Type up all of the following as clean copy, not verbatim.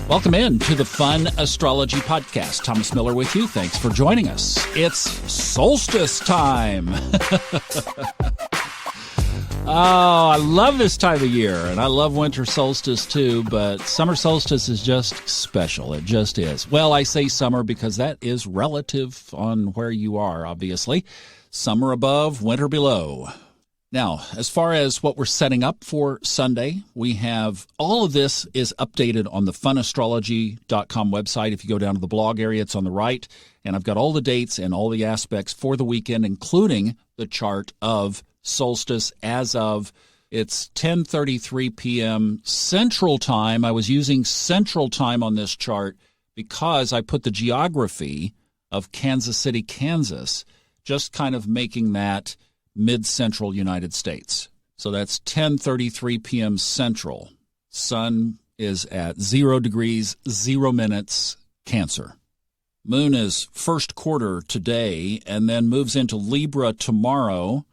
Welcome in to the Fun Astrology Podcast. Thomas Miller with you. Thanks for joining us. It's solstice time. Oh, I love this time of year, and I love winter solstice too, but summer solstice is just special. It just is. Well, I say summer because that is relative on where you are, obviously. Summer above, winter below. Now, as far as what we're setting up for Sunday, we have all of this is updated on the funastrology.com website. If you go down to the blog area, it's on the right, and I've got all the dates and all the aspects for the weekend, including the chart of solstice as of it's 10:33 p.m. Central Time. I was using Central Time on this chart because I put the geography of Kansas City, Kansas, just kind of making that mid-central United States. So that's 10:33 p.m. Central. Sun is at 0 degrees, 0 minutes, Cancer. Moon is first quarter today and then moves into Libra tomorrow,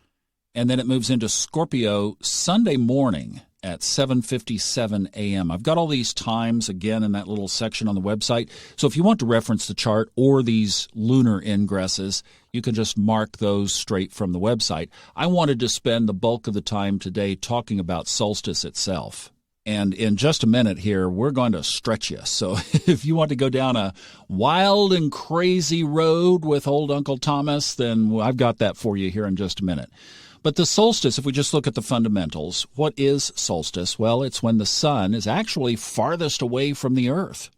and then it moves into Scorpio Sunday morning at 7:57 a.m. I've got all these times again in that little section on the website. So if you want to reference the chart or these lunar ingresses, you can just mark those straight from the website. I wanted to spend the bulk of the time today talking about solstice itself. And in just a minute here, we're going to stretch you. So if you want to go down a wild and crazy road with old Uncle Thomas, then I've got that for you here in just a minute. But the solstice, if we just look at the fundamentals, what is solstice? Well, it's when the sun is actually farthest away from the earth.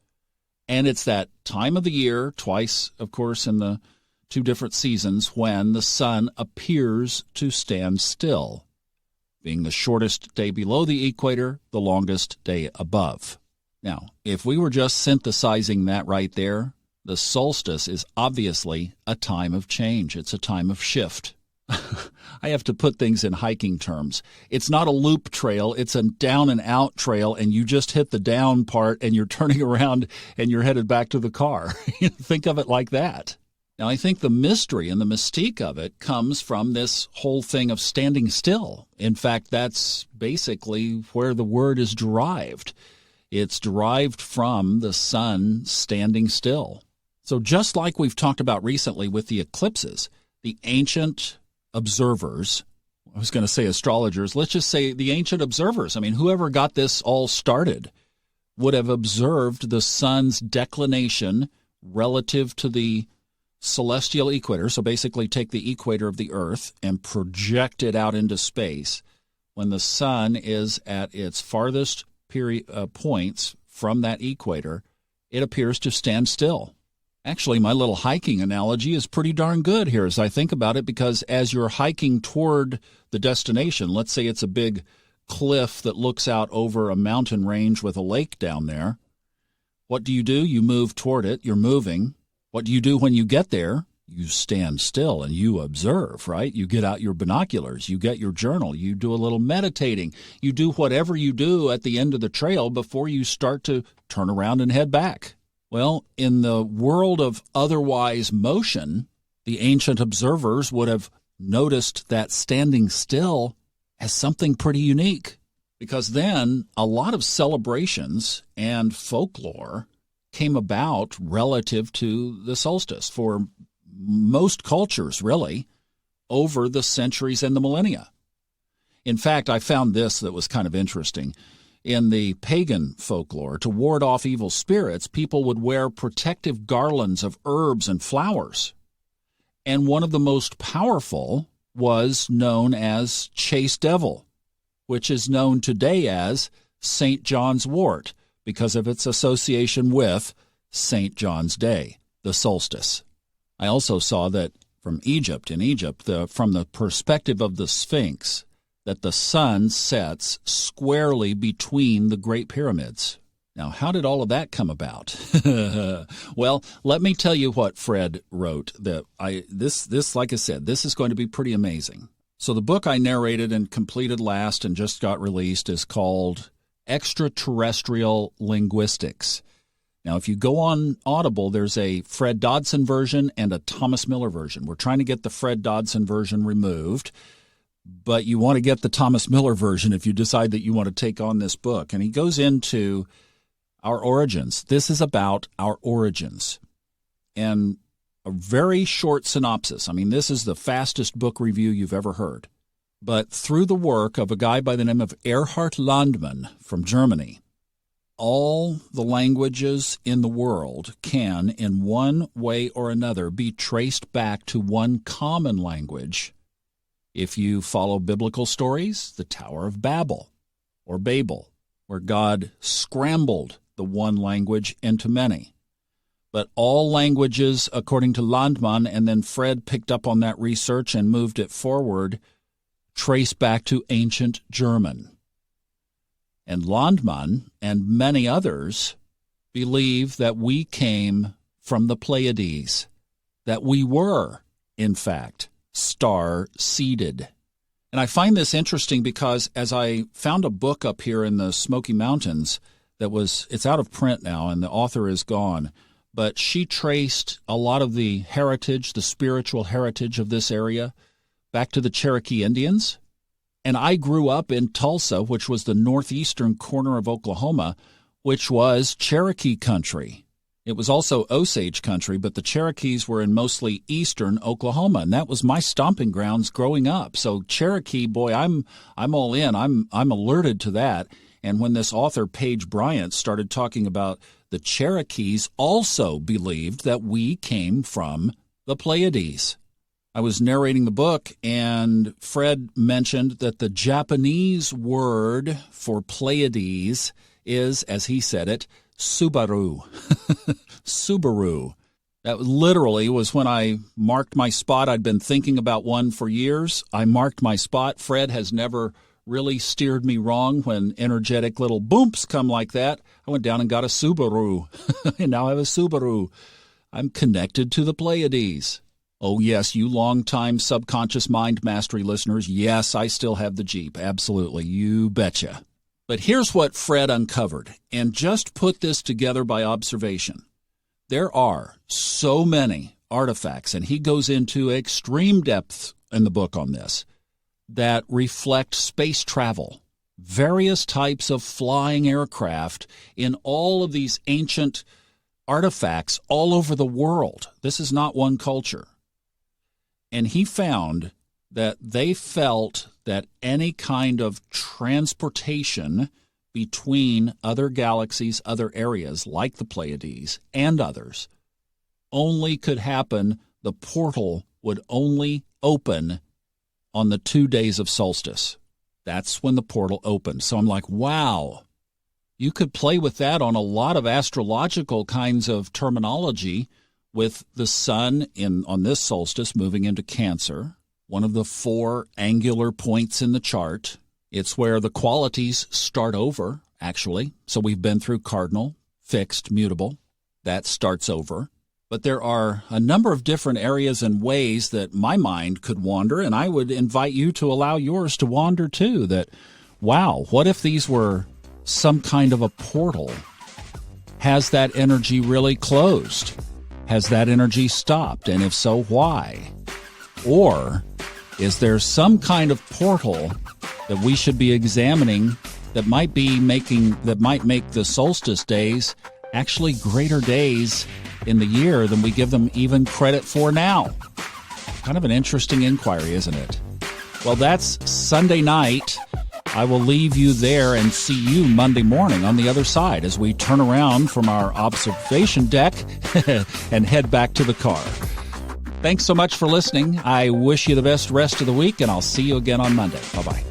And it's that time of the year, twice, of course, in the two different seasons, when the sun appears to stand still, being the shortest day below the equator, the longest day above. Now, if we were just synthesizing that right there, the solstice is obviously a time of change. It's a time of shift. I have to put things in hiking terms. It's not a loop trail. It's a down and out trail, and you just hit the down part, and you're turning around, and you're headed back to the car. Think of it like that. Now, I think the mystery and the mystique of it comes from this whole thing of standing still. In fact, that's basically where the word is derived. It's derived from the sun standing still. So just like we've talked about recently with the eclipses, the ancient observers, I was going to say astrologers, let's just say the ancient observers. I mean, whoever got this all started would have observed the sun's declination relative to the celestial equator. So basically take the equator of the earth and project it out into space. When the sun is at its farthest points from that equator, it appears to stand still. Actually, my little hiking analogy is pretty darn good here as I think about it, because as you're hiking toward the destination, let's say it's a big cliff that looks out over a mountain range with a lake down there, what do? You move toward it. You're moving. What do you do when you get there? You stand still and you observe, right? You get out your binoculars. You get your journal. You do a little meditating. You do whatever you do at the end of the trail before you start to turn around and head back. Well, in the world of otherwise motion, the ancient observers would have noticed that standing still as something pretty unique, because then a lot of celebrations and folklore came about relative to the solstice for most cultures, really, over the centuries and the millennia. In fact, I found this that was kind of interesting. In the pagan folklore, to ward off evil spirits, people would wear protective garlands of herbs and flowers. And one of the most powerful was known as Chase Devil, which is known today as St. John's wort because of its association with St. John's Day, the solstice. I also saw that from Egypt, from the perspective of the Sphinx, that the sun sets squarely between the Great Pyramids. Now, how did all of that come about? Well, let me tell you what Fred wrote. This, like I said, this is going to be pretty amazing. So the book I narrated and completed last and just got released is called Extraterrestrial Linguistics. Now, if you go on Audible, there's a Fred Dodson version and a Thomas Miller version. We're trying to get the Fred Dodson version removed, but you want to get the Thomas Miller version if you decide that you want to take on this book. And he goes into Our origins. This is about our origins. And a very short synopsis. I mean, this is the fastest book review you've ever heard. But through the work of a guy by the name of Erhard Landmann from Germany, all the languages in the world can, in one way or another, be traced back to one common language. If you follow biblical stories, the Tower of Babel, or Babel, where God scrambled the one language into many. But all languages, according to Landmann, and then Fred picked up on that research and moved it forward, trace back to ancient German. And Landmann and many others believe that we came from the Pleiades, that we were, in fact, star-seeded. And I find this interesting because as I found a book up here in the Smoky Mountains it's out of print now and the author is gone, but she traced a lot of the heritage, the spiritual heritage of this area back to the Cherokee Indians. And I grew up in Tulsa, which was the northeastern corner of Oklahoma, which was Cherokee country. It was also Osage country, but the Cherokees were in mostly eastern Oklahoma, and that was my stomping grounds growing up. So Cherokee, boy, I'm all in. I'm alerted to that. And when this author, Paige Bryant, started talking about the Cherokees also believed that we came from the Pleiades. I was narrating the book, and Fred mentioned that the Japanese word for Pleiades is, as he said it, Subaru. Subaru. That literally was when I marked my spot. I'd been thinking about one for years. I marked my spot. Fred has never really steered me wrong when energetic little boomps come like that. I went down and got a Subaru. And now I have a Subaru. I'm connected to the Pleiades. Oh, yes, you long-time subconscious mind mastery listeners, yes, I still have the Jeep. Absolutely. You betcha. But here's what Fred uncovered, and just put this together by observation. There are so many artifacts, and he goes into extreme depth in the book on this, that reflect space travel, various types of flying aircraft in all of these ancient artifacts all over the world. This is not one culture. And he found that they felt that any kind of transportation between other galaxies, other areas like the Pleiades and others, only could happen, the portal would only open on the 2 days of solstice. That's when the portal opened. So I'm like, wow, you could play with that on a lot of astrological kinds of terminology, with the sun on this solstice moving into Cancer, one of the 4 angular points in the chart. It's where the qualities start over, actually. So we've been through cardinal, fixed, mutable. That starts over. But there are a number of different areas and ways that my mind could wander, and I would invite you to allow yours to wander too. That, wow, what if these were some kind of a portal? Has that energy really closed? Has that energy stopped? And if so, why? Or is there some kind of portal that we should be examining that might make the solstice days actually greater days in the year than we give them even credit for now? Kind of an interesting inquiry, isn't it? Well, that's Sunday night. I will leave you there and see you Monday morning on the other side as we turn around from our observation deck and head back to the car. Thanks so much for listening. I wish you the best rest of the week, and I'll see you again on Monday. Bye-bye.